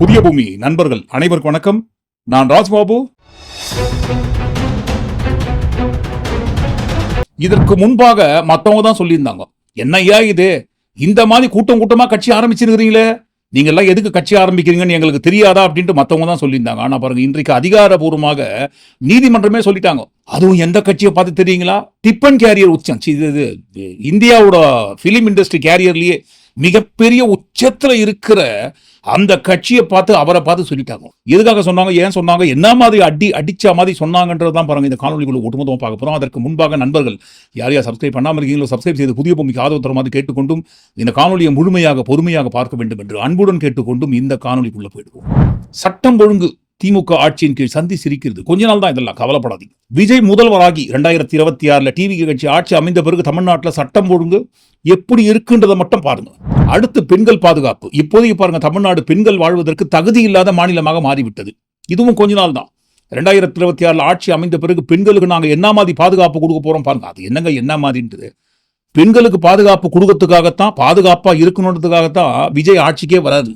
புதிய பூமி நண்பர்கள் அனைவருக்கும் வணக்கம். நான் ராஜ்பாபு. இதற்கு முன்பாக மற்றவங்க தான் சொல்லியிருந்தாங்க, என்னையா இது, இந்த மாதிரி கூட்டம் கூட்டமா கட்சி ஆரம்பிச்சிருக்கிறீங்களே, நீங்க எல்லாம் எதுக்கு கட்சி ஆரம்பிக்கிறீங்கன்னு எங்களுக்கு தெரியாதா அப்படின்ட்டு மற்றவங்க தான் சொல்லியிருந்தாங்க. ஆனா பாருங்க, இன்றைக்கு அதிகாரபூர்வமாக நீதிமன்றமே சொல்லிட்டாங்க. அதுவும் எந்த கட்சியை பார்த்து தெரியுங்களா? டிப்பன் கேரியர் உச்சம், இது இந்தியாவோட பிலிம் இண்டஸ்ட்ரி கேரியர்லயே மிகப்பெரிய உச்சத்துல இருக்கிற அந்த கட்சியை பார்த்து அவரை பார்த்து சொல்லிட்டாங்க. எதுக்காக சொன்னாங்க, ஏன் சொன்னாங்க, என்ன மாதிரி அடிச்ச மாதிரி சொன்னாங்கன்றதான் பாருங்க இந்த காணொலிக்குள்ள ஒட்டுமொத்தமாக பார்க்க போறோம். அதற்கு முன்பாக நண்பர்கள் யார் யார் சப்ஸ்கிரைப் பண்ணாமல் இருக்கீங்களோ சப்ஸ்கிரைப் செய்து புதிய பூமிக்கு ஆதரவு தர மாதிரி கேட்டுக்கொண்டும் இந்த காணொலியை முழுமையாக பொறுமையாக பார்க்க வேண்டும் என்று அன்புடன் கேட்டுக்கொண்டும் இந்த காணொலிக்குள்ள போயிடுவோம். சட்டம் ஒழுங்கு திமுக ஆட்சியின் கீழ் சந்தி சிரிக்கிறது. கொஞ்ச நாள் தான், இதெல்லாம் கவலைப்படாதீங்க. விஜய் முதல்வராகி 2026 டிவிகே கட்சி ஆட்சி அமைந்த பிறகு தமிழ்நாட்டில் சட்டம் ஒழுங்கு எப்படி இருக்குன்றதை மட்டும் பாருங்க. அடுத்து பெண்கள் பாதுகாப்பு. இப்போதைக்கு பாருங்க, தமிழ்நாடு பெண்கள் வாழ்வதற்கு தகுதி இல்லாத மாநிலமாக மாறிவிட்டது. இதுவும் கொஞ்ச நாள் தான். 2026 ஆட்சி அமைந்த பிறகு பெண்களுக்கு நாங்கள் என்ன மாதிரி பாதுகாப்பு கொடுக்க போறோம் பாருங்க. அது என்னங்க என்ன மாதிரின்றது, பெண்களுக்கு பாதுகாப்பு கொடுக்கறதுக்காகத்தான், பாதுகாப்பா இருக்கணுன்றதுக்காகத்தான் விஜய் ஆட்சிக்கே வராது.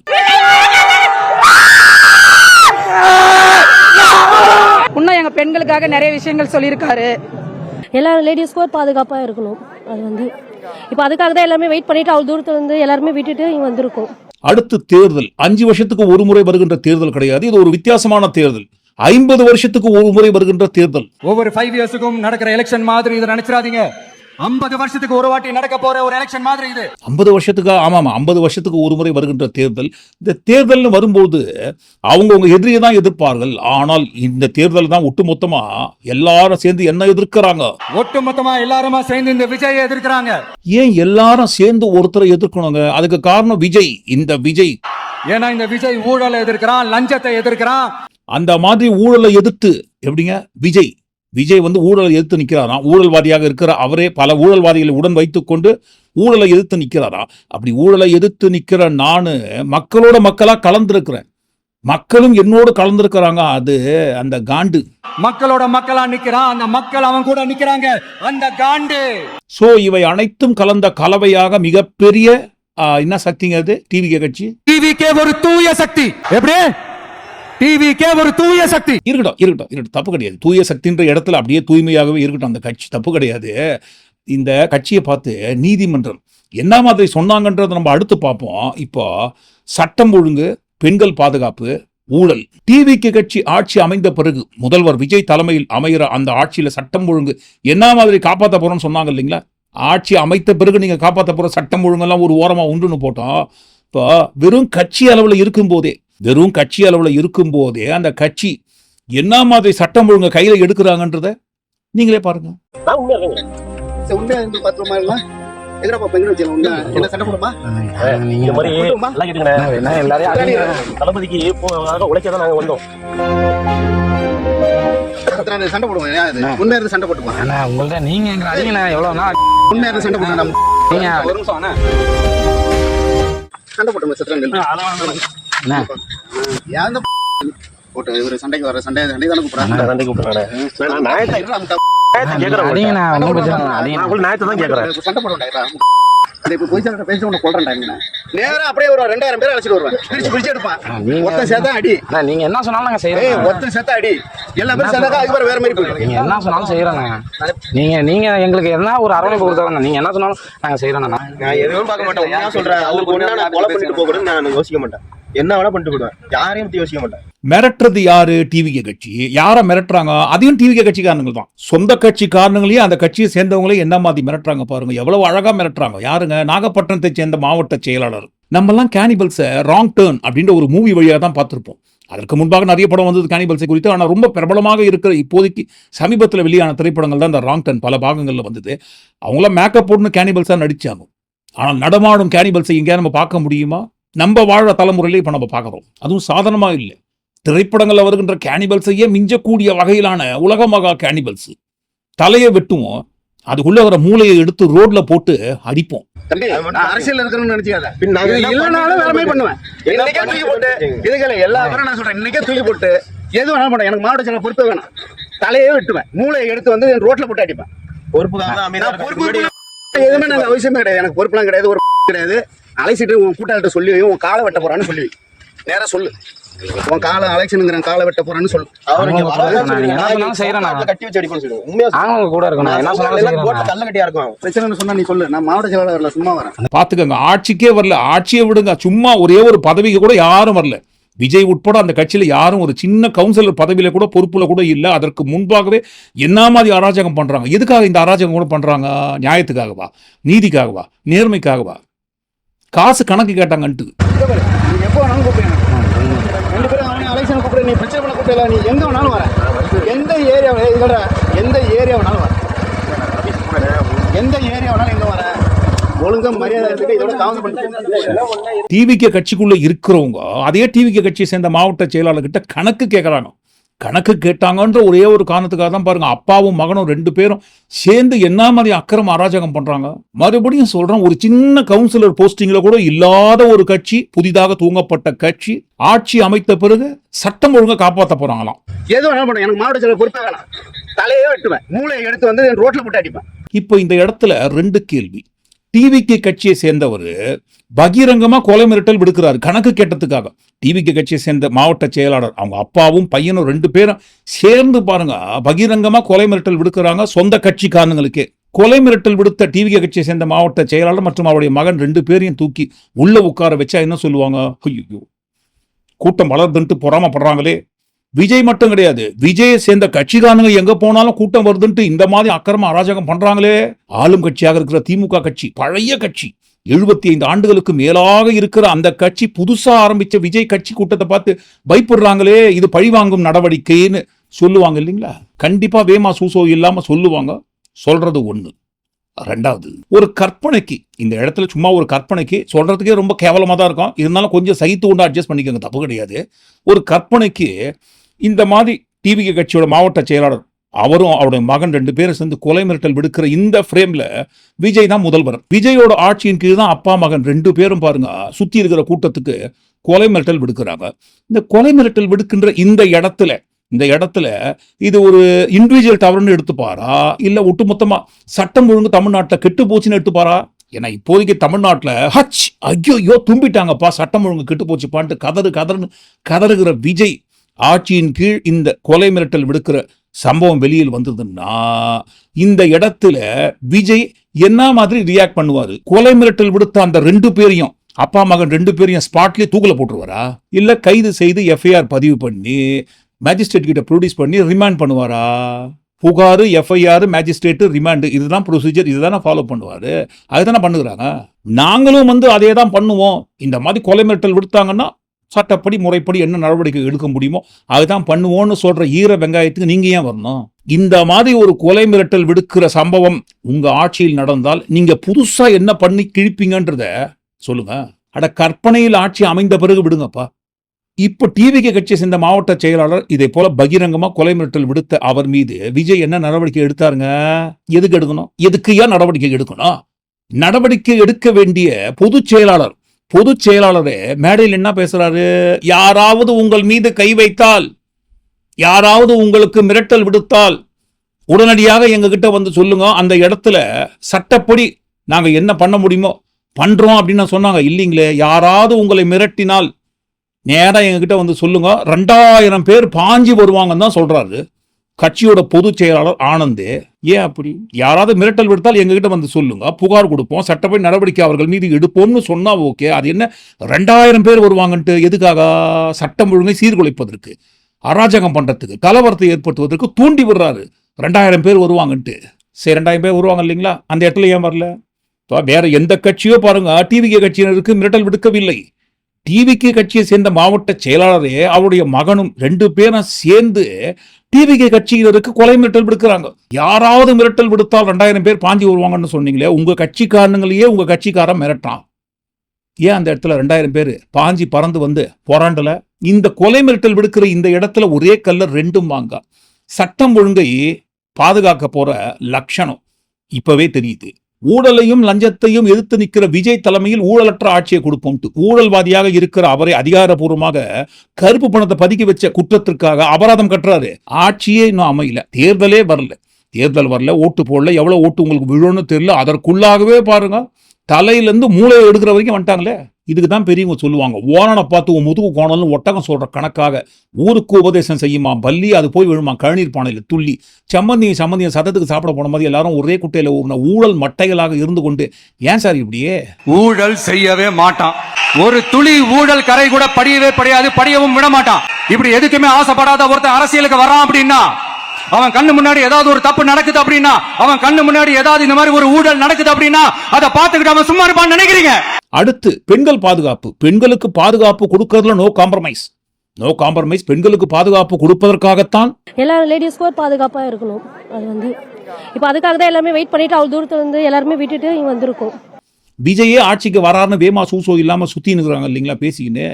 இன்னும் எங்க பெண்களுக்காக நிறைய விஷயங்கள் சொல்லியிருக்காரு. எல்லா லேடிஸ்க்கும் பாதுகாப்பா இருக்கணும். அது இப்ப அதுக்காக தான் எல்லாமே வெயிட் பண்ணிட்டு அவ்வளவு தூரத்துல இருந்து எல்லாருமே விட்டுட்டு இங்க வந்திருக்கோம். அடுத்து தேர்தல். 5 வருஷத்துக்கு ஒரு முறை வருகின்ற தேர்தல் கிடையாது, இது ஒரு வித்தியாசமான தேர்தல். 50 வருஷத்துக்கு ஒரு முறை வருகின்ற தேர்தல். ஒவ்வொரு 5 இயர்ஸுக்கும் நடக்கிற எலெக்ஷன் மாதிரி இதை நினைச்சிடாதீங்க. 50 வருஷத்துக்கு ஒரு வாட்டி நடக்க போற ஒரு எலெக்ஷன் மாதிரி இது. 50 வருஷத்துக்கு, ஆமாமா, 50 வருஷத்துக்கு ஒரு முறை வருகின்ற தேர்தல். இந்த தேர்தல்னு வரும்போது அவங்கவுங்க எதிரியை தான் எதிர்ப்பார்கள். ஆனால் இந்த தேர்தல் தான் ஒட்டுமொத்தமா எல்லாரும் சேர்ந்து என்ன எதிர்க்கிறாங்க, ஒட்டுமொத்தமா எல்லாருமா சேர்ந்து இந்த விஜயை எதிர்க்கிறாங்க. ஏன் எல்லாரும் சேர்ந்து ஒருத்தரை எதிர்க்கணுங்க? அதுக்கு காரணம் விஜய். இந்த விஜய், ஏன்னா இந்த விஜய் ஊழலை எதிர்க்கிறான், லஞ்சத்தை எதிர்க்கிறான். அந்த மாதிரி ஊழலை எதிர்த்து எப்படிங்க விஜய் வந்து ஊழலை எதிர்த்து நிற்கிறாரா? ஊழல்வாதியாக இருக்கிற அவரே பல ஊழல்வாதிகளை உடன் வைத்துக் கொண்டு ஊழலை எதிர்த்து நிற்கிறாரா? அப்படி ஊழலை எதிர்த்து நிற்கிற நானு மக்களோட மக்களா கலந்திருக்கிறேன், மக்களும் என்னோடு கலந்திருக்கிறாங்க. அது அந்த காண்டு. மக்களோட மக்களா நிக்கிறான், அந்த மக்கள் அவன் கூட நிக்கிறாங்க, அந்த காண்டு. சோ இவை அனைத்தும் கலந்த கலவையாக மிகப்பெரிய என்ன சக்திங்க அது? டிவிகே கட்சி. டிவிகே ஒரு தூய சக்தி. எப்படி? டிவிகே ஒரு தூய சக்தி. இருக்கட்டும், தப்பு கிடையாது. தூய சக்தின்ற இடத்துல அப்படியே தூய்மையாகவே இருக்கட்டும் அந்த கட்சி, தப்பு கிடையாது. இந்த கட்சியை பார்த்து நீதிமன்றம் என்ன மாதிரி சொன்னாங்கன்றதை நம்ம அடுத்து பார்ப்போம். இப்போ சட்டம் ஒழுங்கு, பெண்கள் பாதுகாப்பு, ஊழல். டிவிகே கட்சி ஆட்சி அமைந்த பிறகு முதல்வர் விஜய் தலைமையில் அமைகிற அந்த ஆட்சியில சட்டம் ஒழுங்கு என்ன மாதிரி காப்பாற்ற போறோம்னு சொன்னாங்க இல்லைங்களா? ஆட்சி அமைத்த பிறகு நீங்க காப்பாற்ற போற சட்டம் ஒழுங்கெல்லாம் ஒரு ஓரமா உண்டுன்னு போட்டோம். இப்போ வெறும் கட்சி அளவுல இருக்கும்போதே அந்த கட்சி என்ன மாதிரி சட்டம் ஒழுங்க கையில எடுக்கிறாங்கன்றத நீங்களே பாருங்க. சண்டை போடுவோம், உண்மையா சண்டை போட்டுப்போம். உங்கள்ட்ட நீங்க எங்க அடிங்க எவ்வளவு உண்மையா சண்டை போடுவோம். சண்டை போட்டு போட்டு இவரு சண்டைக்கு வர சண்டை தானே கூப்பிடுறாங்க. சண்டை போட இப்ப போய் பேச உன்னை கொள்றேன். நேரம் அப்படியே ஒரு 2000 பேர் அழைச்சிட்டு வருவேன், பிரிச்சு எடுப்பான். ஒத்த சேர்த்தா அடி, நீங்க என்ன சொன்னாலும் நாங்க செய்யறோம். ஒத்த சேர்த்தா அடி, எல்லா பேரும் சேர்த்தா அதுக்கு வேற மாதிரி போயிடும். நீங்க என்ன சொன்னாலும் செய்யறோம். நீங்க எங்களுக்கு என்ன ஒரு அரவணைப்பு கொடுத்தாங்க, நீங்க என்ன சொன்னாலும் நாங்க செய்யறோம். நான் எதுவும் பார்க்க மாட்டேன். என்ன சொல்றேன், அவருக்கு ஒண்ணா நான் கொலை பண்ணிட்டு போகணும்னு நான் யோசிக்க மாட்டேன். என்ன வேணா பண்ணிட்டு போடுவேன், யாரையும் பத்தி யோசிக்க மாட்டேன். மிரட்டுறது யாரு? டிவிகே கட்சி. யாரை மிரட்டுறாங்க? அதையும் டிவிகே கட்சிக்காரங்கள் தான். சொந்த கட்சி காரணங்களே அந்த கட்சியை சேர்ந்தவங்களே என்ன மாதிரி மிரட்டுறாங்க பாருங்க, எவ்வளவு அழகா மிரட்டுறாங்க. யாருங்க? நாகப்பட்டினத்தை சேர்ந்த மாவட்ட செயலாளர். நம்மெல்லாம் கேனிபல்ஸை ராங் டர்ன் அப்படின்ற ஒரு மூவி வழியாக தான் பார்த்துருப்போம். அதற்கு முன்பாக நிறைய படம் வந்தது கேனிபல்ஸை குறித்து. ஆனால் ரொம்ப பிரபலமாக இருக்கிற இப்போதைக்கு சமீபத்தில் வெளியான திரைப்படங்கள் தான் இந்த ராங் டர்ன். பல பாகங்களில் வந்தது. அவங்களாம் மேக்கப் போட்டுன்னு கேனிபல்ஸாக நடிச்சாங்க. ஆனால் நடமாடும் கேனிபல்ஸை எங்கேயா நம்ம பார்க்க முடியுமா? நம்ம வாழ தலைமுறையிலே இப்போ நம்ம பார்க்குறோம். அதுவும் சாதாரணமாக இல்லை. திரைப்படங்களில் வருகின்ற கேனிபல்ஸையே மிஞ்சக்கூடிய வகையிலான உலக மகா கேனிபல்ஸ். தலையை வெட்டுவோம், அதுக்குள்ள வர மூளையை எடுத்து ரோட்ல போட்டு அடிப்போம். அரசியல் இருக்கணும்னு நினைச்சாத இல்லனாலும் வேலைமே பண்ணுவேன். இன்னைக்கே தூக்கி போட்டு இதுகளை எல்லா பேரும் நான் சொல்றேன், இன்னைக்கே தூக்கி போட்டு எது வேணாலும் பண்ணுவேன். எனக்கு மாவட்ட செயலர் பொறுப்பே வேணாம், தலையே வெட்டுவேன், மூளையை எடுத்து வந்து ரோட்ல போட்டு அடிப்பேன். பொறுப்பு எதுவுமே நாங்கள் அவசியமே கிடையாது. எனக்கு பொறுப்புலாம் கிடையாது, ஒரு கிடையாது. அழைச்சிட்டு உன் கூட்டாளிட்ட சொல்லி உன் காலை வெட்ட போறான்னு சொல்லி நேரா சொல்லு. உன் காலை எலெக்ஷனுங்கிற காலை வெட்ட போறேன்னு சொல்லு. அவர் இங்க கட்டி வச்சு அடிக்கணும் சொல்லு. உண்மையா கூட இருக்கும். கல்ல கட்டியா இருக்கும். பிரச்சனை சொன்னா நீ சொல்லு. நான் மாவட்ட செயலாளர்ல சும்மா வரேன். பாத்துக்கங்க, ஆட்சிக்கே வரல, ஆட்சியை விடுங்க, சும்மா ஒரே ஒரு பதவிக்கு கூட யாரும் வரல. விஜய் உட்பட அந்த கட்சியில யாரும் ஒரு சின்ன கவுன்சிலர் பதவியில கூட பொறுப்புல கூட இல்ல. அதற்கு முன்பாகவே என்ன மாதிரி அராஜகம் பண்றாங்க. எதுக்காக இந்த அராஜகம் கூட பண்றாங்க? நியாயத்துக்காகவா, நீதிக்காகவா, நேர்மைக்காகவா? காசு கணக்கு கேட்டாங்கன்ட்டு. எப்போ வேணாலும் கூப்பிடுங்க. 2 பேரும் அவனை எலெக்ஷன் கூப்பிடு. நீ பிரச்சனை பண்ண கூப்பிடல. நீ எங்க வேணாலும் வர. எந்த ஏரியா இதோட எந்த ஏரியா வேணாலும் வர. எந்த ஏரியா வேணாலும் எங்க வர. ஒழுங்கா மரியாதை இருக்கு. இதோட காவல் பண்ணி டிவிகே கட்சிக்குள்ள இருக்கிறவங்க அதே டிவிகே கட்சியை சேர்ந்த மாவட்ட செயலாளர்கிட்ட கணக்கு கேட்கறாங்க. கணக்கு கேட்டாங்கன்ற ஒரே ஒரு காரணத்துக்காக தான் பாருங்க, அப்பாவும் மகனும் 2 பேரும் சேர்ந்து என்ன மாதிரி அக்கிரம அராஜகம் பண்றாங்க. மறுபடியும் சொல்றேன், ஒரு சின்ன கவுன்சிலர் போஸ்டிங்ல கூட இல்லாத ஒரு கட்சி, புதிதாக தூங்கப்பட்ட கட்சி ஆட்சி அமைத்த பிறகு சட்டம் ஒழுங்கா காப்பாற்ற போறாங்களாம். ஏதோ வேணாலும் பண்ண. எனக்கு மாவட்ட செயலர் பொறுப்பே வேணாம். தலையே வெட்டுவேன். மூளையை எடுத்து வந்து ரோட்ல போட்டு அடிப்பேன். இப்போ இந்த இடத்துல 2 கேள்வி. டிவிகே கட்சியை சேர்ந்தவர் பகிரங்கமா கொலை மிரட்டல் விடுக்கிறாரு கணக்கு கேட்டதுக்காக. டிவிகே கட்சியை சேர்ந்த மாவட்ட செயலாளர், அவங்க அப்பாவும் பையனும் 2 பேரும் சேர்ந்து பாருங்க பகிரங்கமா கொலை மிரட்டல் விடுக்கிறாங்க சொந்த கட்சிக்காரங்களுக்கே. கொலை மிரட்டல் விடுத்த டிவிகே கட்சியை சேர்ந்த மாவட்ட செயலாளர் மற்றும் அவருடைய மகன் 2 பேரையும் தூக்கி உள்ள உட்கார வச்சா என்ன சொல்லுவாங்க? ஐயோ, கூட்டம் வளர்ந்துட்டு பொறாமப்படுறாங்களே. விஜய் மட்டும் கிடையாது, விஜயை சேர்ந்த கட்சிக்காரங்க எங்க போனாலும் கூட்டம் வருதுன்ட்டு இந்த மாதிரி அக்கிரம அராஜகம் பண்றாங்களே. ஆளும் கட்சியாக இருக்கிற திமுக கட்சி, பழைய கட்சி, 75 ஆண்டுகளுக்கு மேலாக இருக்கிற அந்த கட்சி புதுசா ஆரம்பிச்ச விஜய் கட்சி கூட்டத்தை பார்த்து பயப்படுறாங்களே. இது பழிவாங்கும் நடவடிக்கைன்னு சொல்லுவாங்க இல்லைங்களா? கண்டிப்பா வேமா சூசோ இல்லாம சொல்லுவாங்க. சொல்றது ஒண்ணு. 2வது, ஒரு கற்பனைக்கு, இந்த இடத்துல சும்மா ஒரு கற்பனைக்கு சொல்றதுக்கே ரொம்ப கேவலமா தான் இருக்கும். இருந்தாலும் கொஞ்சம் சகித்து கொண்டு அட்ஜஸ்ட் பண்ணிக்கோங்க, தப்பு கிடையாது. ஒரு கற்பனைக்கு இந்த மாதிரி டிவிகே கட்சியோட மாவட்ட செயலாளர் அவரும் அவருடைய மகன் 2 பேரும் சேர்ந்து கொலை மிரட்டல் விடுக்கிற இந்த ஃப்ரேம்ல விஜய் தான் முதல்வர். விஜயோட ஆட்சியின் கீழ் தான் அப்பா மகன் 2 பேரும் பாருங்க சுத்தி இருக்கிற கூட்டத்துக்கு கொலை மிரட்டல் விடுக்கிறாங்க. இந்த கொலை மிரட்டல் விடுக்கின்ற இந்த இடத்துல இது ஒரு இண்டிவிஜுவல் தவறுன்னு எடுத்துப்பாரா, இல்ல ஒட்டுமொத்தமா சட்டம் ஒழுங்கு தமிழ்நாட்டில் கெட்டு போச்சுன்னு எடுத்துப்பாரா? ஏன்னா இப்போதைக்கு தமிழ்நாட்டில் ஐயோ தும்பிட்டாங்கப்பா, சட்டம் ஒழுங்கு கெட்டு போச்சுப்பான்ட்டு கதறுகிற விஜய் ஆட்சியின் கீழ் இந்த கொலை மிரட்டல் விடுக்கிற சம்பவம் வெளியில் வந்ததுன்னா இந்த இடத்துல விஜய் என்ன மாதிரி ரியாக்ட் பண்ணுவாரு? கொலை மிரட்டல் விடுத்த அந்த 2 பேரையும், அப்பா மகன் 2 பேரையும் ஸ்பாட்லயே தூக்கல போட்டுருவாரா, இல்ல கைது செய்து எஃப்ஐஆர் பதிவு பண்ணி மேஜிஸ்ட்ரேட் கிட்ட ப்ரொடியூஸ் பண்ணி ரிமாண்ட் பண்ணுவாரா? புகாரு, எஃப்ஐஆர், மேஜிஸ்ட்ரேட், ரிமாண்ட், இதுதான் ப்ரொசீஜர். இதுதானே ஃபாலோ பண்ணுவாரு. அதுதானே பண்ணுகிறாங்க. நாங்களும் அதே தான் பண்ணுவோம். இந்த மாதிரி கொலை மிரட்டல் விடுத்தாங்கன்னா சட்டப்படி முறைப்படி என்ன நடவடிக்கை எடுக்க முடியுமோ அதுதான் பண்ணுவோம்னு சொல்ற ஈர வெங்காயத்துக்கு நீங்க ஏன் வரணும்? இந்த மாதிரி ஒரு கொலை மிரட்டல் விடுக்கிற சம்பவம் உங்க ஆட்சியில் நடந்தால் நீங்க புதுசா என்ன பண்ணி கிழிப்பீங்கன்றத சொல்லுங்க. அட, கற்பனையில் ஆட்சி அமைந்த பிறகு விடுங்கப்பா. இப்ப டிவிகே கட்சியை சேர்ந்த மாவட்ட செயலாளர் இதே போல பகிரங்கமா கொலை மிரட்டல் விடுத்த அவர் மீது விஜய் என்ன நடவடிக்கை எடுத்தாருங்க? எதுக்கு எடுக்கணும்? எதுக்கு நடவடிக்கை எடுக்கணும்? நடவடிக்கை எடுக்க வேண்டிய பொதுச் செயலாளரே மேடையில் என்ன பேசுறாரு? யாராவது உங்கள் மீது கை வைத்தால், யாராவது உங்களுக்கு மிரட்டல் விடுத்தால் உடனடியாக எங்ககிட்ட வந்து சொல்லுங்க. அந்த இடத்துல சட்டப்படி நாங்க என்ன பண்ண முடியுமோ பண்றோம் அப்படின்னு சொன்னாங்க. இல்லைங்களே, யாராவது உங்களை மிரட்டினால் நேரா எங்ககிட்ட வந்து சொல்லுங்க, 2000 பேர் பாஞ்சி வருவாங்கன்னு தான் சொல்றாரு கட்சியோட பொதுச் செயலாளர் ஆனந்தே. ஏன் அப்படி? யாராவது மிரட்டல் விடுத்தால் எங்ககிட்ட வந்து சொல்லுங்க, புகார் கொடுப்போம், சட்டப்படி நடவடிக்கை அவர்கள் மீது எடுப்போம்னு சொன்னா ஓகே. அது என்ன 2000 பேர் வருவாங்கன்ட்டு? எதுக்காக? சட்டம் ஒழுங்கை சீர்குலைப்பதற்கு, அராஜகம் பண்றதுக்கு, கலவரத்தை ஏற்படுத்துவதற்கு தூண்டி விடுறாரு. 2000 பேர் வருவாங்கன்ட்டு. சரி, 2000 பேர் வருவாங்க இல்லைங்களா? அந்த இடத்துல ஏன் வரல? வேற எந்த கட்சியோ பாருங்க டிவிகே கட்சியினருக்கு மிரட்டல் விடுக்கவில்லை. டிவிகே கட்சியை சேர்ந்த மாவட்ட செயலாளரே அவருடைய மகனும் 2 பேரும் சேர்ந்து டிவிகே கட்சியினருக்கு கொலை மிரட்டல் விடுக்கிறாங்க. யாராவது மிரட்டல் விடுத்தால் 2000 பேர் பாஞ்சி வருவாங்கன்னு சொன்னீங்களே, உங்க கட்சிக்காரங்களையே உங்க கட்சிக்காரன் மிரட்டான். ஏன் அந்த இடத்துல 2000 பேர் பாஞ்சி பறந்து வந்து போராண்டல? இந்த கொலை மிரட்டல் விடுக்கிற இந்த இடத்துல ஒரே கல்ல 2 மாங்கா. சட்டம் ஒழுங்கை பாதுகாக்க போற லட்சணம் இப்பவே தெரியுது. ஊழலையும் லஞ்சத்தையும் எதிர்த்து நிற்கிற விஜய் தலைமையில் ஊழலற்ற ஆட்சியை கொடுப்போம்ட்டு ஊழல்வாதியாக இருக்கிற அவரை அதிகாரப்பூர்வமாக கருப்பு பணத்தை பதுக்கி வச்ச குற்றத்திற்காக அபராதம் கட்டுறாரு. ஆட்சியே இன்னும் அமையல, தேர்தல் வரல, ஓட்டு போடல, எவ்வளவு ஓட்டு உங்களுக்கு விழுன்னு தெரியல. அதற்குள்ளாகவே பாருங்க தலையிலேருந்து மூளையை எடுக்கிற வரைக்கும் வந்துட்டாங்களே. இதுக்கு தான் பெரியவங்க சொல்லுவாங்க, ஓனனை பார்த்து உன் முதுகு கோணல்னு ஒட்டகம் சொல்ற கணக்காக ஊருக்கு உபதேசம் செய்யுமா பள்ளி, அது போய் விழுமா கழநீர் பானையில் துள்ளி. சம்மந்தியை சதத்துக்கு சாப்பிட போன மாதிரி எல்லாரும் ஒரே குட்டையில ஊர்ன ஊழல் மட்டைகளாக இருந்து கொண்டு ஏன் சார் இப்படியே? ஊழல் செய்யவே மாட்டான், ஒரு துளி ஊழல் கரை கூட படியவே படியாது, படியவும் விட மாட்டான். இப்படி எதுக்குமே ஆசைப்படாத ஒருத்தன் அரசியலுக்கு வரான் அப்படின்னா, அவன் கண்ணு முன்னாடி ஏதாவது ஒரு தப்பு நடக்குது அப்படின்னா, அவன் கண்ணு முன்னாடி ஏதாவது இந்த மாதிரி ஒரு ஊழல் நடக்குது அப்படின்னா அதை பார்த்துக்கிட்டு அவன் சும்மா இருப்பான்னு நினைக்கிறீங்க? அடுத்து பெண்கள் பாதுகாப்பு. பெண்களுக்கு பாதுகாப்பு கொடுக்கறதுல நோ காம்ப்ரமைஸ். பெண்களுக்கு பாதுகாப்பு கொடுப்பதற்காகத்தான் எல்லா லேடிஸ்க்கும் ஒரு பாதுகாப்பாக இருக்கணும். அது வந்து இப்போ அதுக்காக தான் எல்லாமே வெயிட் பண்ணிட்டு அவ்வளோ தூரத்துல இருந்து எல்லாருமே விட்டுட்டு இங்கே வந்திருக்கோம். விஜயே ஆட்சிக்கு வராருன்னு வேமா சூசோ இல்லாம சுத்தி நிற்கிறாங்க இல்லைங்களா பேசிக்கின்னு.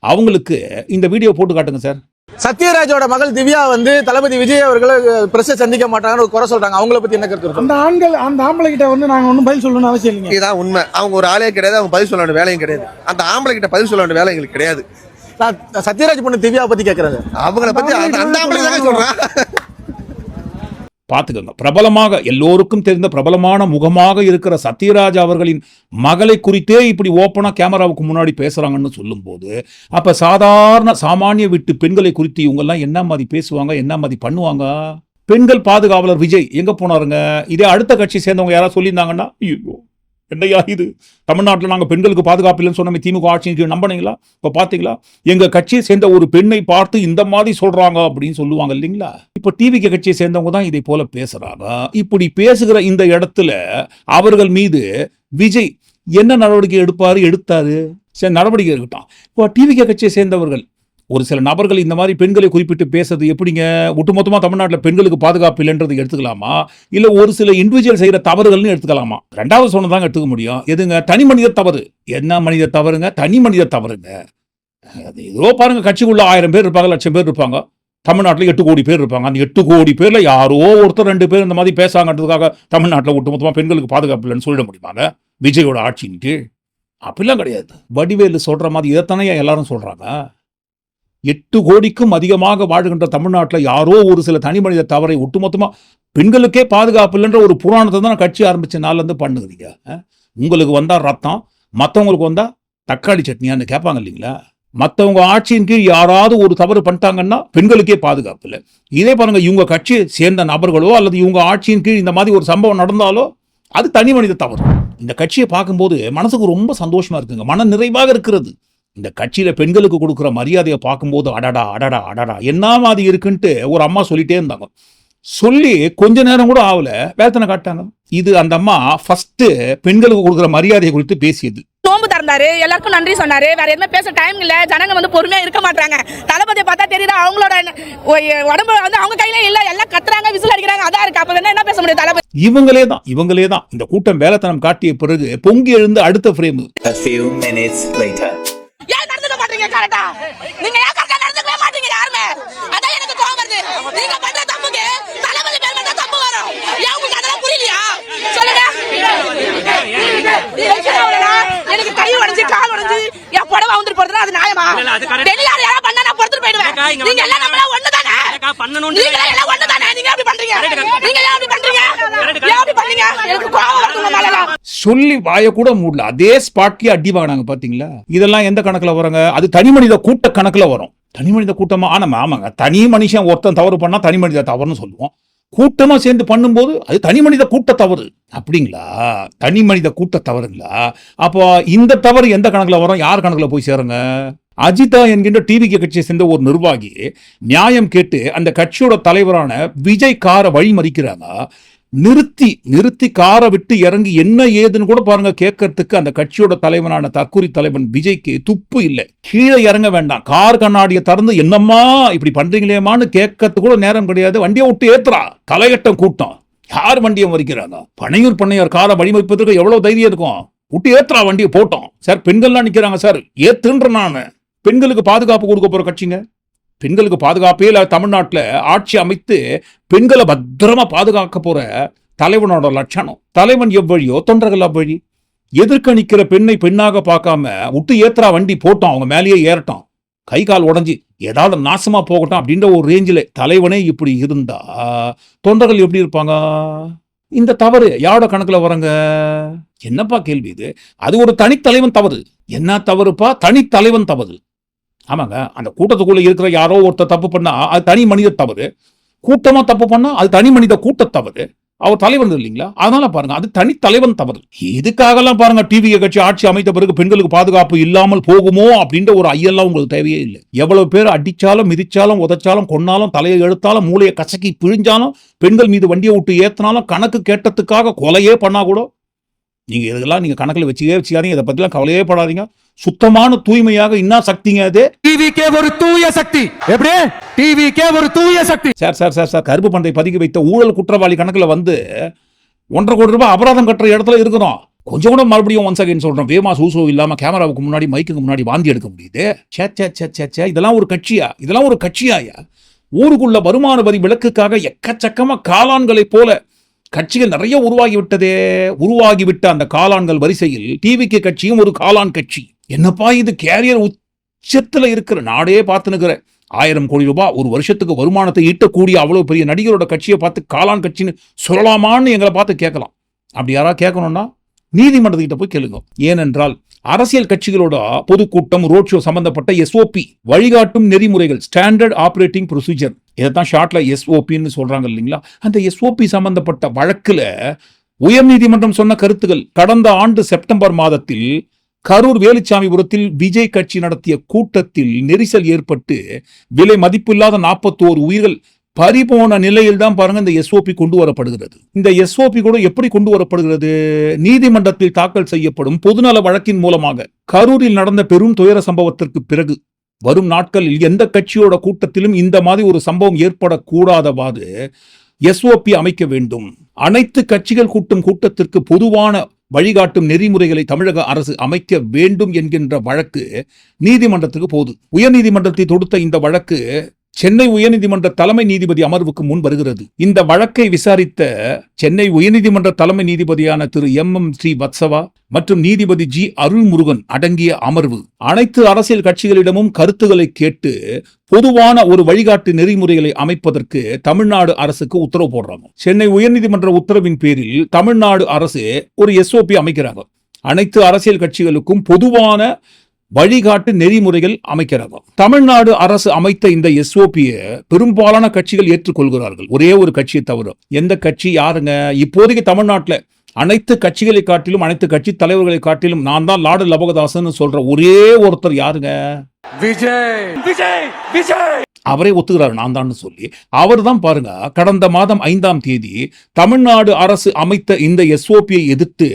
அவங்களுக்கு இந்த வீடியோ போட்டு காட்டுங்க சார். சத்யராஜோட மகள் திவ்யா வந்து தளபதி விஜய் அவர்களை பிரஸ் சந்திக்க மாட்டாங்கன்னு ஒரு குறை சொல்றாங்க. அவங்கள பத்தி என்ன கருத்து? அந்த ஆம்பளை கிட்ட வந்து நாங்க ஒன்றும் பதில் சொல்லணும்னு அவசியம் இல்லைங்க. இதான் உண்மை. அவங்க ஒரு ஆளே கிடையாது, அவங்க பதில் சொல்ல வேண்டிய வேலையும் கிடையாது. அந்த ஆம்பளை கிட்ட பதில் சொல்ல வேண்டிய வேலை எங்களுக்கு கிடையாது. நான் சத்யராஜ் பொண்ணு திவ்யாவை பத்தி கேட்கறாங்க. அவங்கள பத்தி அந்த ஆம்பளை தான் சொல்றேன். பார்த்துக்கோங்க, பிரபலமாக எல்லோருக்கும் தெரிந்த பிரபலமான முகமாக இருக்கிற சத்யராஜ் அவர்களின் மகளை குறித்தே இப்படி ஓப்பனா கேமராவுக்கு முன்னாடி பேசுறாங்கன்னு சொல்லும் போது, அப்ப சாமானிய வீட்டு பெண்களை குறித்து இவங்கெல்லாம் என்ன மாதிரி பேசுவாங்க, என்ன மாதிரி பண்ணுவாங்க? பெண்கள் பாதுகாவலர் விஜய் எங்க போனாருங்க? இதே அடுத்த கட்சி சேர்ந்தவங்க யாராவது சொல்லியிருந்தாங்கன்னா, ஐயோ என்னையா இது, தமிழ்நாட்டில் நாங்கள் பெண்களுக்கு பாதுகாப்பு இல்லைன்னு சொன்னோமே திமுக ஆட்சிக்கு நம்பினீங்களா? இப்போ பார்த்தீங்களா எங்க கட்சியை சேர்ந்த ஒரு பெண்ணை பார்த்து இந்த மாதிரி சொல்றாங்க அப்படின்னு சொல்லுவாங்க இல்லைங்களா? இப்போ டிவிக்கு கட்சியை சேர்ந்தவங்க தான் இதை போல பேசுறாங்க. இப்படி பேசுகிற இந்த இடத்துல அவர்கள் மீது விஜய் என்ன நடவடிக்கை எடுத்தாரு? சரி, நடவடிக்கை இருக்கட்டும். இப்போ டிவிக்கு கட்சியை சேர்ந்தவர்கள் ஒரு சில நபர்கள் இந்த மாதிரி பெண்களை குறிப்பிட்டு பேசுறது எப்படிங்க? ஒட்டுமொத்தமாக தமிழ்நாட்டில் பெண்களுக்கு பாதுகாப்பு இல்லைன்றது எடுத்துக்கலாமா, இல்லை ஒரு சில இண்டிவிஜுவல் செய்கிற தவறுகள்னு எடுத்துக்கலாமா? ரெண்டாவது சொன்னதாங்க எடுத்துக்க முடியும். எதுங்க? தனி மனித தவறு. என்ன மனித தவறுங்க? தனி மனித தவறுங்க. அது ஏதோ பாருங்க, கட்சிக்குள்ள 1000 பேர் இருப்பாங்க, 1,00,000 பேர் இருப்பாங்க. தமிழ்நாட்டில் 8 கோடி பேர் இருப்பாங்க. அந்த 8 கோடி பேர்ல யாரோ ஒருத்தர் 2 பேர் இந்த மாதிரி பேசாங்கன்றதுக்காக தமிழ்நாட்டில் ஒட்டுமொத்தமாக பெண்களுக்கு பாதுகாப்பு இல்லைன்னு சொல்லிட முடியுமாங்க விஜயோட ஆட்சியின் கீழ்? அப்படிலாம் கிடையாது. வடிவேலு சொல்ற மாதிரி இதைத்தானே எல்லாரும் சொல்றாங்க. 8 கோடிக்கும் அதிகமாக வாழ்கின்ற தமிழ்நாட்டில் யாரோ ஒரு சில தனி மனித தவறை ஒட்டுமொத்தமாக பெண்களுக்கே பாதுகாப்பு இல்லைன்ற ஒரு புராணத்தை தான் கட்சி ஆரம்பிச்ச நாள்ல இருந்து பண்ணுகிறீங்க. உங்களுக்கு வந்தா ரத்தம், மற்றவங்களுக்கு வந்தா தக்காளி சட்னியான்னு கேட்பாங்க இல்லைங்களா? மற்றவங்க ஆட்சியின் கீழ் யாராவது ஒரு தவறு பண்ணிட்டாங்கன்னா பெண்களுக்கே பாதுகாப்பு இல்லை. இதே பாருங்க, இவங்க கட்சி சேர்ந்த நபர்களோ அல்லது இவங்க ஆட்சியின் கீழ் இந்த மாதிரி ஒரு சம்பவம் நடந்தாலோ அது தனி மனித தவறு. இந்த கட்சியை பார்க்கும்போது மனசுக்கு ரொம்ப சந்தோஷமா இருக்குங்க, மன நிறைவாக இருக்கிறது. இந்த கட்சியில பெண்களுக்கு கொடுக்குற மரியாதையை பார்க்கும்போது அடடா என்ன மாதிரி இருக்குன்ட்டு ஒரு அம்மா சொல்லிட்டே இருந்தாங்க. சொல்லி கொஞ்ச நேரம் கூட ஆகல, வேதனை காட்டாங்க. இது அந்த அம்மா ஃபர்ஸ்ட் பெண்களுக்கு கொடுக்குற மரியாதையை குறித்து பேசியது. நோம்பு திறந்தாரு, எல்லாருக்கும் நன்றி சொன்னாரு. வேற எதுவுமே பேச டைம் இல்ல. ஜனங்க வந்து பொறுமையா இருக்க மாட்டாங்க. தளபதியை பார்த்தா தெரியுது அவங்களோட உடம்பு வந்து அவங்க கையில இல்ல, எல்லாம் கத்துறாங்க, விசில் அடிக்கிறாங்க. அதான் இருக்கு. அப்ப என்ன பேச முடியும்? தளபதி இவங்களே தான் இந்த கூட்டம் வேலைத்தனம் காட்டிய பிறகு பொங்கி எழுந்து அடுத்த ஃப்ரேம். கரெக்டா நீங்க ஏன் கரெக்டா நடந்துக்கவே மாட்டீங்க யாருமே? அதான் எனக்கு கோவம் வருது. நீங்க பண்ற தப்புக்கு தளபதி பேர் மட்டும் தப்பு வரும். ஏன் உங்களுக்கு அதெல்லாம் புரியலையா? சொல்லுங்க. எனக்கு கை உடைஞ்சு கால் உடைஞ்சு என் புடவை வந்து போறதுனா அது நியாயமா? டெல்லியார் யாரா பண்ணா நான் பொறுத்து போயிடுவேன். நீங்க எல்லாம் நம்மள ஒண்ணுதானே பண்ணணும். நீங்க எல்லாம் ஒண்ணுதானே? நீங்க எப்படி பண்றீங்க? நீங்க ஏன் அப்படி பண்றீங்க? ஏன் அப்படி பண்றீங்க? எனக்கு கோவம் வருது உங்க மேல. சொல்லி வாய கூட மூடல, அதே ஸ்பாட்லயே அடி வாங்கினாங்க பாத்தீங்களா? இதெல்லாம் எந்த கணக்குல வருங்க? அது தனி மனித கூட்ட கணக்குல வரும். தனி மனித கூட்டமா? ஆமாங்க, தனி மனுஷன் ஒருத்தன் தவறு பண்ணா தனி மனித தவறுன்னு சொல்லுவோம். கூட்டமா சேர்ந்து பண்ணும்போது அது தனி மனித கூட்ட தவறு. அப்படிங்களா? தனி மனித கூட்ட தவறுங்களா? அப்போ இந்த தவறு எந்த கணக்குல வரும்? யார் கணக்குல போய் சேருங்க? அஜிதா என்கின்ற டிவிக்கு கட்சியை சேர்ந்த ஒரு நிர்வாகி நியாயம் கேட்டு அந்த கட்சியோட தலைவரான விஜய் காரை வழிமறிக்கிறாங்க. நிறுத்தி காரை விட்டு இறங்கி என்ன ஏதுன்னு கூட பாருங்க கேட்கறதுக்கு அந்த கட்சியோட தலைவனான தற்கூரி தலைவன் விஜய்க்கு துப்பு இல்லை. கீழே இறங்க வேண்டாம், கார் கண்ணாடியை திறந்து என்னம்மா இப்படி பண்றீங்களேமான்னு கேட்கறதுக்கு கூட நேரம் கிடையாது. வண்டியை விட்டு ஏத்துறா, கலையட்டம் கூட்டம். யார் வண்டியை மறிக்கிறாங்க? பனையூர் பண்ணையார் காரை வழிமறிப்பதற்கு எவ்வளவு தைரியம் இருக்கும்? விட்டு ஏத்துறா, வண்டியை போட்டோம். சார் பெண்கள்லாம் நிக்கிறாங்க சார், ஏத்துன்ற நான். பெண்களுக்கு பாதுகாப்பு கொடுக்க போற கட்சிங்க. பெண்களுக்கு பாதுகாப்பே இல்லை. தமிழ்நாட்டில் ஆட்சி அமைத்து பெண்களை பத்திரமா பாதுகாக்க போற தலைவனோட லட்சணம். தலைவன் எவ்வழியோ தொண்டர்கள் அவ்வழி. எதிர்க்க நிக்கிற பெண்ணை பெண்ணாக பார்க்காம விட்டு ஏத்துறா, வண்டி போட்டோம், அவங்க மேலேயே ஏறட்டும், கை கால் உடஞ்சி ஏதாவது நாசமா போகட்டும் அப்படின்ற ஒரு ரேஞ்சில் தலைவனே இப்படி இருந்தா தொண்டர்கள் எப்படி இருப்பாங்க? இந்த தவறு யாரோட கணக்குல வரங்க? என்னப்பா கேள்வி இது? அது ஒரு தனித்தலைவன் தவறு. என்ன தவறுப்பா? தனித்தலைவன் தவறு. ஆமாங்க, அந்த கூட்டத்துக்குள்ள இருக்கிற யாரோ ஒருத்தர் தப்பு பண்ணா அது தனி மனித தவறு. கூட்டமா தப்பு பண்ணா அது தனி மனித கூட்ட தவறு. அவர் தலைவன் இல்லைங்களா? அதனால பாருங்க, அது தனி தலைவன் தவறு. இதுக்காகலாம் பாருங்க டிவி கட்சி ஆட்சி அமைத்த பிறகு பெண்களுக்கு பாதுகாப்பு இல்லாமல் போகுமோ அப்படின்ற ஒரு ஐயெல்லாம் உங்களுக்கு தேவையே இல்லை. எவ்வளவு பேர் அடிச்சாலும் மிதிச்சாலும் உதைச்சாலும் கொன்னாலும் தலையை எடுத்தாலும் மூளையை கசக்கி பிழிஞ்சாலும் பெண்கள் மீது வண்டியை விட்டு ஏத்தினாலும் கணக்கு கேட்டதுக்காக கொலையே பண்ணா கூட நீங்க இதெல்லாம் நீங்க கணக்குல வச்சுக்காதீங்க. இதை பத்திலாம் கவலையே படாதீங்க. சுத்தமான தூய்மையாக என்ன சக்திங்க அது? டிவிக்கே ஒரு தூய சக்தி. எப்படி? டிவிக்கே ஒரு தூய சக்தி. சார் கருப்பு பண்டை பதுக்கி வைத்த ஊழல் குற்றவாளி கணக்குல வந்து 1.5 கோடி ரூபாய் அபராதம் கட்டுற இடத்துல இருக்கிறோம். கொஞ்சம் கூட மறுபடியும் ஒன்ஸ் அகைன் சொல்றோம், வேமா சூசோ இல்லாம கேமராவுக்கு முன்னாடி மைக்குக்கு முன்னாடி வாந்தி எடுக்க முடியுது. சே இதெல்லாம் ஒரு கட்சியா? இதெல்லாம் ஒரு கட்சியாயா? ஊருக்குள்ள வருமான வரி விலக்குக்காக எக்கச்சக்கமா காளான்களை போல கட்சிகள் நிறைய உருவாகிவிட்ட அந்த காளான்கள் வரிசையில் டிவிக்கு கட்சியும் ஒரு காளான் கட்சி. என்னப்பா இது? கேரியர் உச்சத்துல இருக்கிற நாடே பார்த்துனுக்கிற 1000 கோடி ரூபாய் ஒரு வருஷத்துக்கு வருமானத்தை ஈட்டக்கூடிய அவ்வளவு பெரிய நடிகரோட கட்சியை பார்த்து காளான் கட்சின்னு சொல்லலாமான்னு எங்களை பார்த்து கேட்கலாம். அப்படி யாராவது கேட்கணும்னா நீதிமன்றத்திட்ட போய் கேளுங்க. ஏனென்றால் அரசியல் கட்சிகளோட பொதுக்கூட்டம் ரோட் ஷோ சம்பந்தப்பட்ட எஸ்ஓபி வழிகாட்டும் நெறிமுறைகள் ஸ்டாண்டர்ட் ஆபரேட்டிங் ப்ரொசீஜர், இதைத்தான் ஷார்ட்ல எஸ்ஓபின்னு சொல்றாங்க இல்லைங்களா? அந்த எஸ்ஓபி சம்பந்தப்பட்ட வழக்குல உயர்நீதிமன்றம் சொன்ன கருத்துகள் கடந்த ஆண்டு செப்டம்பர் மாதத்தில் கரூர் வேலுச்சாமிபுரத்தில் விஜய் கட்சி நடத்திய கூட்டத்தில் நெரிசல் ஏற்பட்டு விலை மதிப்பில்லாத 41 உயிர்கள் பறிபோன நிலையில் தான் பாருங்க இந்த எஸ்ஓபி கொண்டு வரப்படுகிறது. இந்த எஸ்ஓபி கூட எப்படி கொண்டு வரப்படுகிறது? நீதிமன்றத்தில் தாக்கல் செய்யப்படும் பொதுநல வழக்கின் மூலமாக. கரூரில் நடந்த பெரும் துயர சம்பவத்திற்கு பிறகு வரும் நாட்களில் எந்த கட்சியோட கூட்டத்திலும் இந்த மாதிரி ஒரு சம்பவம் ஏற்படக்கூடாதவாறு எஸ்ஓபி அமைக்க வேண்டும். அனைத்து கட்சிகள் கூட்டும் கூட்டத்திற்கு பொதுவான வழிகாட்டும் நெறிமுறைகளை தமிழக அரசு அமைக்க வேண்டும் என்கின்ற வழக்கு நீதிமன்றத்துக்கு போகுது. உயர்நீதிமன்றத்தை தொடுத்த இந்த வழக்கு சென்னை உயர்நீதிமன்ற தலைமை நீதிபதி அமர்வுக்கு முன் வருகிறது. இந்த வழக்கை விசாரித்த சென்னை உயர்நீதிமன்ற தலைமை நீதிபதியான திரு MM ஸ்ரீவத்சவா மற்றும் நீதிபதி G அருள்முருகன் அடங்கிய அமர்வு அனைத்து அரசியல் கட்சிகளிடமும் கருத்துக்களை கேட்டு பொதுவான ஒரு வழிகாட்டு நெறிமுறைகளை அமைப்பதற்கு தமிழ்நாடு அரசுக்கு உத்தரவு போடுறாங்க. சென்னை உயர்நீதிமன்ற உத்தரவின் பேரில் தமிழ்நாடு அரசு ஒரு SOP அமைக்கிறாங்க. அனைத்து அரசியல் கட்சிகளுக்கும் பொதுவான வழிகாட்டு நெறிமுறைகள் அமைக்கிறாங்க. தமிழ்நாடு அரசு அமைத்த இந்த எஸ்ஓபியை பெரும்பாலான கட்சிகள் ஏற்றுக்கொள்கிறார்கள், ஒரே ஒரு கட்சியை தவிர. எந்த கட்சி? யாருங்க? இப்போதைக்கு தமிழ்நாட்டில் அனைத்து கட்சிகளை காட்டிலும் அனைத்து கட்சி தலைவர்களை காட்டிலும் நான் தான் லார்டு லபகதாசன் சொல்ற ஒரே ஒருத்தர் யாருங்க? விஜய். அவரே ஒத்துக்கிறாரு நான் தான் சொல்லி. அவர் தான் பாருங்க கடந்த மாதம் 5ஆம் தேதி தமிழ்நாடு அரசு அமைத்த இந்த எஸ்ஓபியை எதிர்த்து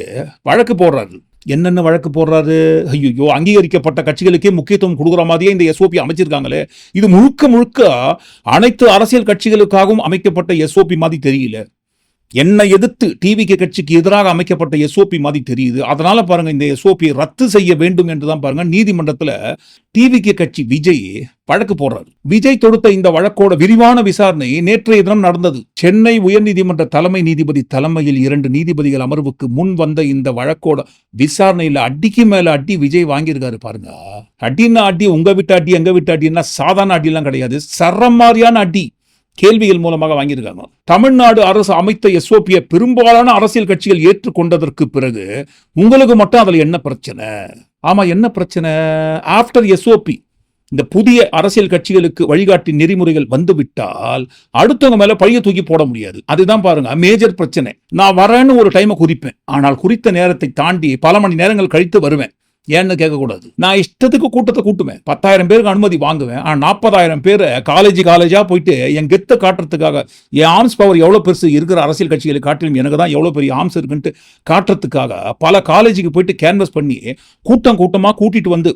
வழக்கு போடுறாரு. என்னென்ன வழக்கு போடுறாரு? ஐயோ, அங்கீகரிக்கப்பட்ட கட்சிகளுக்கே முக்கியத்துவம் கொடுக்குற மாதிரியே இந்த எஸ்ஓபி அமைச்சிருக்காங்களே. இது முழுக்க அனைத்து அரசியல் கட்சிகளுக்காகவும் அமைக்கப்பட்ட எஸ்ஓபி மாதிரி தெரியல. என்னை எதிர்த்து டிவிக்கு கட்சிக்கு எதிராக அமைக்கப்பட்ட எஸ்ஓபி மாதிரி தெரியுது. அதனால பாருங்க இந்த எஸ்ஓபி ரத்து செய்ய வேண்டும் என்றுதான் பாருங்க நீதிமன்றத்துல டிவிக்கு கட்சி விஜய் வழக்கு போடுறாரு. விஜய் தொடுத்த இந்த வழக்கோட விரிவான விசாரணை நேற்றைய தினம் நடந்தது. சென்னை உயர்நீதிமன்ற தலைமை நீதிபதி தலைமையில் 2 நீதிபதிகள் அமர்வுக்கு முன் வந்த இந்த வழக்கோட விசாரணையில அடிக்கு மேல அடி விஜய் வாங்கியிருக்காரு பாருங்க. அடின்னா அடி, உங்க விட்டு அடி எங்க விட்டு அடின்னா சாதாரண அடி எல்லாம் கிடையாது, சரமாரியான அடி கேள்விகள் மூலமாக வாங்கியிருக்காங்க. தமிழ்நாடு அரசு அமைத்த எஸ்ஓபியை பெரும்பாலான அரசியல் கட்சிகள் ஏற்றுக்கொண்டதற்கு பிறகு உங்களுக்கு மட்டும் அதுல என்ன பிரச்சனை? ஆமா, என்ன பிரச்சனை? ஆஃப்டர் எஸ்ஓபி இந்த புதிய அரசியல் கட்சிகளுக்கு வழிகாட்டி நெறிமுறைகள் வந்துவிட்டால் அடுத்தவங்க மேல பழிய தூக்கி போட முடியாது. அதுதான் பாருங்க மேஜர் பிரச்சனை. நான் வரேன்னு ஒரு டைமை குறிப்பேன், ஆனால் குறித்த நேரத்தை தாண்டி பல மணி நேரங்கள் கழித்து வருவேன். ஏன்னு கேட்கக்கூடாது. நான் இஷ்டத்துக்கு கூட்டத்தை கூட்டுவேன், 10,000 பேருக்கு அனுமதி வாங்குவேன். ஆனால் 40,000 பேரை காலேஜா போயிட்டு என் கெத்தை காட்டுறதுக்காக, என் ஆர்ம்ஸ் பவர் எவ்வளோ பெருசு இருக்கிற அரசியல் கட்சிகளை காட்டிலும் எனக்கு தான் எவ்வளோ பெரிய ஆர்ம்ஸ் இருக்குன்ட்டு காட்டுறதுக்காக பல காலேஜுக்கு போயிட்டு கேன்வஸ் பண்ணி கூட்டமாக கூட்டிட்டு வந்து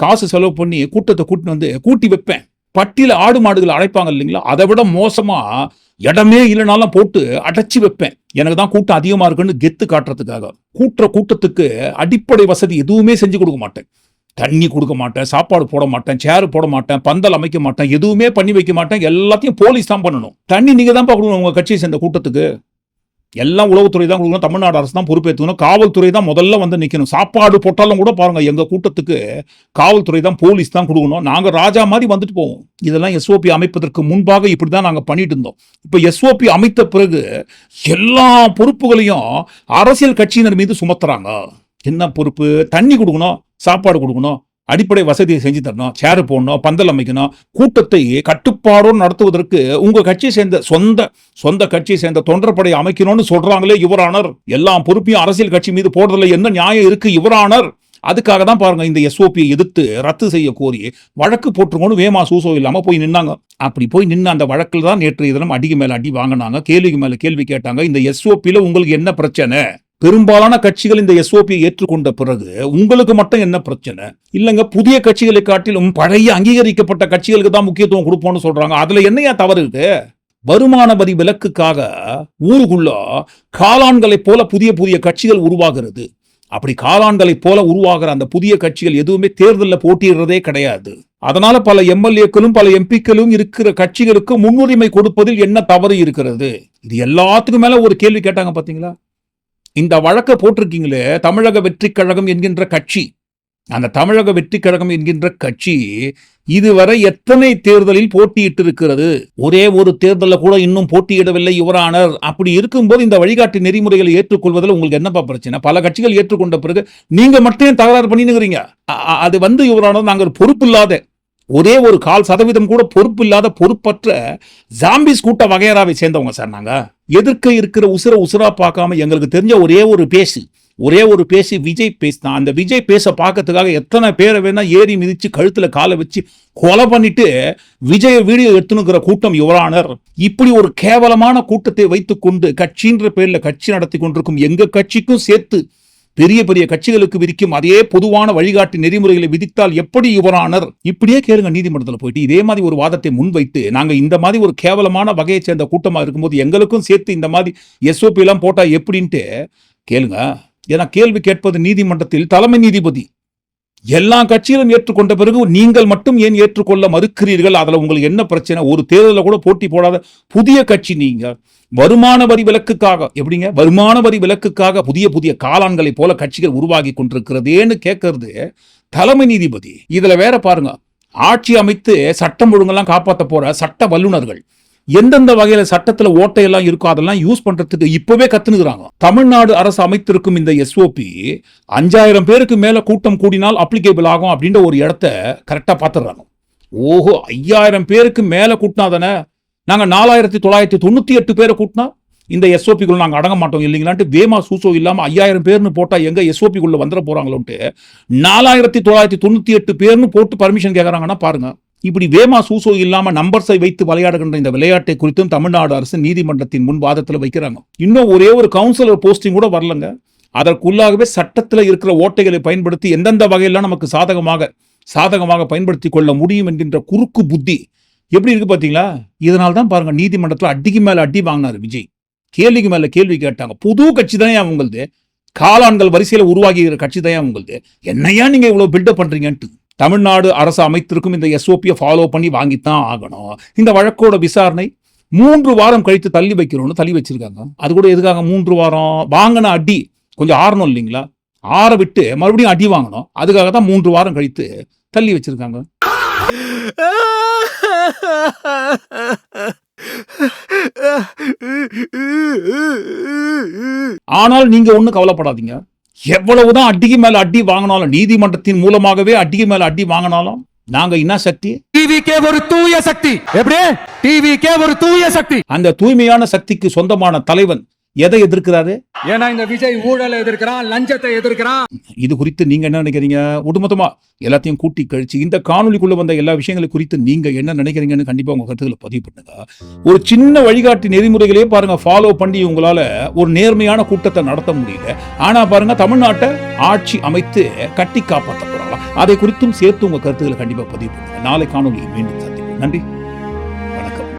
காசு செலவு பண்ணி கூட்டத்தை கூட்டிட்டு வந்து கூட்டி வைப்பேன். பட்டியல ஆடு மாடுகள் அடைப்பாங்க இல்லைங்களா, அதை விட மோசமா இடமே இல்லைனாலும் போட்டு அடைச்சி வைப்பேன். எனக்கு தான் கூட்டம் அதிகமா இருக்குன்னு கெத்து காட்டுறதுக்காக. கூட்டத்துக்கு அடிப்படை வசதி எதுவுமே செஞ்சு கொடுக்க மாட்டேன். தண்ணி கொடுக்க மாட்டேன், சாப்பாடு போட மாட்டேன், சேர் போட மாட்டேன், பந்தல் அமைக்க மாட்டேன், எதுவுமே பண்ணி வைக்க மாட்டேன். எல்லாத்தையும் போலீஸ் தான் பண்ணணும். தண்ணி நீங்க தான் கொடுக்கணும் உங்க கட்சியை சேர்ந்த கூட்டத்துக்கு. எல்லாம் உளவுத்துறை தான் கொடுக்கணும், தமிழ்நாடு அரசு தான் பொறுப்பேற்றுக்கணும், காவல்துறை தான் முதல்ல வந்து நிற்கணும். சாப்பாடு போட்டாலும் கூட பாருங்க எங்க கூட்டத்துக்கு காவல்துறை தான் போலீஸ் தான் கொடுக்கணும். நாங்க ராஜா மாதிரி வந்துட்டு போவோம். இதெல்லாம் எஸ்ஓபி அமைப்பதற்கு முன்பாக இப்படிதான் நாங்க பண்ணிட்டு இருந்தோம். இப்ப எஸ்ஓபி அமைத்த பிறகு எல்லா பொறுப்புகளையும் அரசியல் கட்சியினர் மீது சுமத்துறாங்க. என்ன பொறுப்பு? தண்ணி கொடுக்கணும், சாப்பாடு கொடுக்கணும், அடிப்படை வசதியை செஞ்சு தரணும், சேர் போடணும், பந்தல் அமைக்கணும். கூட்டத்தை கட்டுப்பாடோடு நடத்துவதற்கு உங்க கட்சியை சேர்ந்த சொந்த கட்சியை சேர்ந்த தொண்டர்படை அமைக்கணும்னு சொல்றாங்களே யுவரானர். எல்லாம் பொறுப்பையும் அரசியல் கட்சி மீது போடுறதுல என்ன நியாயம் இருக்கு யுவரானர்? அதுக்காக தான் பாருங்க இந்த எஸ்ஓபியை எதிர்த்து ரத்து செய்ய கோரி வழக்கு போட்டுருக்கோன்னு வேமா சூசோ இல்லாம போய் நின்னாங்க. அப்படி போய் நின்று அந்த வழக்கில் தான் நேற்றைய தினம் அடிக்கு மேல அடி வாங்கினாங்க, கேள்விக்கு மேல கேள்வி கேட்டாங்க. இந்த எஸ்ஓபியில உங்களுக்கு என்ன பிரச்சனை? பெரும்பாலான கட்சிகள் இந்த எஸ்ஓபியை ஏற்றுக்கொண்ட பிறகு உங்களுக்கு மட்டும் என்ன பிரச்சனை? இல்லங்க, புதிய கட்சிகளை காட்டிலும் பழைய அங்கீகரிக்கப்பட்ட கட்சிகளுக்கு தான் முக்கியத்துவம் கொடுப்போம்னு சொல்றாங்க. அதுல என்னையா தவறு இருக்கு? வருமான வரி விலக்குக்காக ஊருக்குள்ள காளான்களைப் போல புதிய கட்சிகள் உருவாகிறது. அப்படி காளான்களைப் போல உருவாகிற அந்த புதிய கட்சிகள் எதுவுமே தேர்தலில் போட்டியிடுறதே கிடையாது. அதனால பல எம்எல்ஏக்களும் பல எம்பிக்களும் இருக்கிற கட்சிகளுக்கு முன்னுரிமை கொடுப்பதில் என்ன தவறு இருக்கிறது? இது எல்லாத்துக்கும் மேல ஒரு கேள்வி கேட்டாங்க பாத்தீங்களா? இந்த வழக்கை போட்டிருக்கீங்களே தமிழக வெற்றிக் கழகம் என்கின்ற கட்சி, அந்த தமிழக வெற்றிக் கழகம் என்கின்ற கட்சி இதுவரை எத்தனை தேர்தலில் போட்டியிட்டு இருக்கிறது? ஒரே ஒரு தேர்தலில் கூட இன்னும் போட்டியிடவில்லை யுவரானர். அப்படி இருக்கும்போது இந்த வழிகாட்டு நெறிமுறைகளை ஏற்றுக்கொள்வதில் உங்களுக்கு என்னப்பா பிரச்சனை? பல கட்சிகள் ஏற்றுக்கொண்ட பிறகு நீங்க மட்டும் தகராறு பண்ணினுங்கிறீங்க. அது யுவரானர், நாங்கள் பொறுப்பில்லாத ஒரே ஒரு 0.5% கூட பொறுப்பில்லாத பொறுப்பற்ற ஜாம்பிஸ் கூட்ட வகையராவை சேர்ந்தவங்க சார். நாங்க எதிர்க்க இருக்கிற உசுரா பார்க்காம எங்களுக்கு தெரிஞ்ச ஒரே ஒரு பேசி விஜய் பேஸ் தான். அந்த விஜய் பேச பார்க்கறதுக்காக எத்தனை பேரை வேணா ஏறி மிதிச்சு கழுத்துல காலை வச்சு கொலை பண்ணிட்டு விஜய வீடியோ எடுத்துனுக்கிற கூட்டம் யுவரானர். இப்படி ஒரு கேவலமான கூட்டத்தை வைத்துக் கொண்டு கட்சின்ற பேர்ல கட்சி நடத்தி கொண்டிருக்கும் எங்க கட்சிக்கும் சேர்த்து பெரிய கட்சிகளுக்கு விதிக்கும் அதே பொதுவான வழிகாட்டு நெறிமுறைகளை விதித்தால் எப்படி யுவரானர்? இப்படியே கேளுங்க நீதிமன்றத்தில் போயிட்டு இதே மாதிரி ஒரு வாதத்தை முன்வைத்து, நாங்க இந்த மாதிரி ஒரு கேவலமான வகையை சேர்ந்த கூட்டமா இருக்கும்போது எங்களுக்கும் சேர்த்து இந்த மாதிரி எஸ்ஓபி எல்லாம் போட்டா எப்படின்ட்டு கேளுங்க. ஏன்னா கேள்வி கேட்பது நீதிமன்றத்தில் தலைமை நீதிபதி. எல்லா கட்சிகளும் ஏற்றுக்கொண்ட பிறகு நீங்கள் மட்டும் ஏன் ஏற்றுக்கொள்ள மறுக்கிறீர்கள்? அதுல உங்களுக்கு என்ன பிரச்சனை? ஒரு தேர்தலில் கூட போட்டி போடாத புதிய கட்சி நீங்க. வருமான வரி விலக்குக்காக எப்படிங்க? வருமான வரி விலக்குக்காக புதிய காளான்களை போல கட்சிகள் உருவாகி கொண்டிருக்கிறதேன்னு கேட்கறது தலைமை நீதிபதி. இதுல வேற பாருங்க, ஆட்சி அமைத்து சட்டம் ஒழுங்கெல்லாம் காப்பாற்ற போற சட்ட வல்லுநர்கள் எந்தெந்த வகையில சட்டத்துல ஓட்டையெல்லாம் இருக்கோ அதெல்லாம் யூஸ் பண்றதுக்கு இப்பவே கத்துனுக்குறாங்க. தமிழ்நாடு அரசு அமைத்திருக்கும் இந்த எஸ்ஓபி 5000 பேருக்கு மேல கூட்டம் கூடினால் அப்ளிகேபிள் ஆகும் அப்படின்ற ஒரு இடத்த கரெக்டா பாத்துறாங்க. ஓஹோ, 5000 பேருக்கு மேல கூட்டினா தானே? நாங்க 4998 பேரை கூட்டினா இந்த எஸ்ஓபிக்குள்ள நாங்க அடங்க மாட்டோம் இல்லைங்களான்ட்டு வேமா சூசோ இல்லாம 5000 பேர்னு போட்டா எங்க எஸ்ஓபிக்குள்ள வந்துட போறாங்களோன்ட்டு 4998 பேர்னு போட்டு பர்மிஷன் கேட்கறாங்கன்னா பாருங்க. இப்படி வேமா சூசோ இல்லாம நம்பர்ஸை வைத்து விளையாடுகின்ற இந்த விளையாட்டை குறித்தும் தமிழ்நாடு அரசு நீதிமன்றத்தின் முன் வாதத்தில் வைக்கிறாங்க. இன்னும் ஒரே ஒரு கவுன்சிலர் போஸ்டிங் கூட வரலங்க. அதற்குள்ளாகவே சட்டத்தில் இருக்கிற ஓட்டைகளை பயன்படுத்தி எந்தெந்த வகையெல்லாம் நமக்கு சாதகமாக பயன்படுத்தி கொள்ள முடியும் என்கின்ற குறுக்கு புத்தி எப்படி இருக்கு பாத்தீங்களா? இதனால தான் பாருங்க நீதிமன்றத்தில் அடிக்கு மேல அடி வாங்கினார் விஜய். கேள்விக்கு மேல கேள்வி கேட்டாங்க. புது கட்சி தானே உங்களது, காளான்கள் வரிசையில உருவாகிற கட்சி தானே உங்களது, என்னையா நீங்க இவ்வளவு பில்டப் பண்றீங்கன்ட்டு. தமிழ்நாடு அரசு அமைத்திருக்கும் இந்த எஸ்ஓபியை ஃபாலோ பண்ணி வாங்கித்தான் ஆகணும். இந்த வழக்கோட விசாரணை 3 வாரம் கழித்து தள்ளி வைக்கிறோம்னு தள்ளி வச்சிருக்காங்க. அது கூட எதுக்காக 3 வாரம்? வாங்கின அடி கொஞ்சம் ஆறணும் இல்லைங்களா? ஆற விட்டு மறுபடியும் அடி வாங்கணும். அதுக்காக தான் 3 வாரம் கழித்து தள்ளி வச்சிருக்காங்க. ஆனால் நீங்க ஒண்ணு கவலைப்படாதீங்க. எவ்வளவுதான் அடிக்கு மேல அடி வாங்கினாலும், நீதிமன்றத்தின் மூலமாகவே அடிக்கு மேல அடி வாங்கினாலும் நாங்க என்ன சக்தி? டிவிக்கே ஒரு தூய சக்தி. எப்படி? டிவிக்கே ஒரு தூய சக்தி. அந்த தூய்மையான சக்திக்கு சொந்தமான தலைவன் எதை எதிர்க்கிறாரு? ஏன்னா இந்த விஜய் ஊழலை எதிர்க்கிறான், லஞ்சத்தை எதிர்க்கிறான். இது குறித்து நீங்க என்ன நினைக்கிறீங்க? ஒட்டுமொத்தமா எல்லாத்தையும் கூட்டி கழிச்சு இந்த காணொலிக்குள்ள வந்த எல்லா விஷயங்களை குறித்து நீங்க என்ன நினைக்கிறீங்கன்னு கண்டிப்பா உங்க கருத்துக்களை பதிவு பண்ணுங்க. ஒரு சின்ன வழிகாட்டி நெறிமுறைகளே பாருங்க ஃபாலோ பண்ணி உங்களால ஒரு நேர்மையான கூட்டத்தை நடத்த முடியல. ஆனா பாருங்க தமிழ்நாட்டை ஆட்சி அமைத்து கட்டி காப்பாற்ற போறாங்க. அதை குறித்தும் சேர்த்து உங்க கருத்துக்களை கண்டிப்பா பதிவு பண்ணுங்க. நாளை காணொலியில் மீண்டும் சந்திப்போம். நன்றி.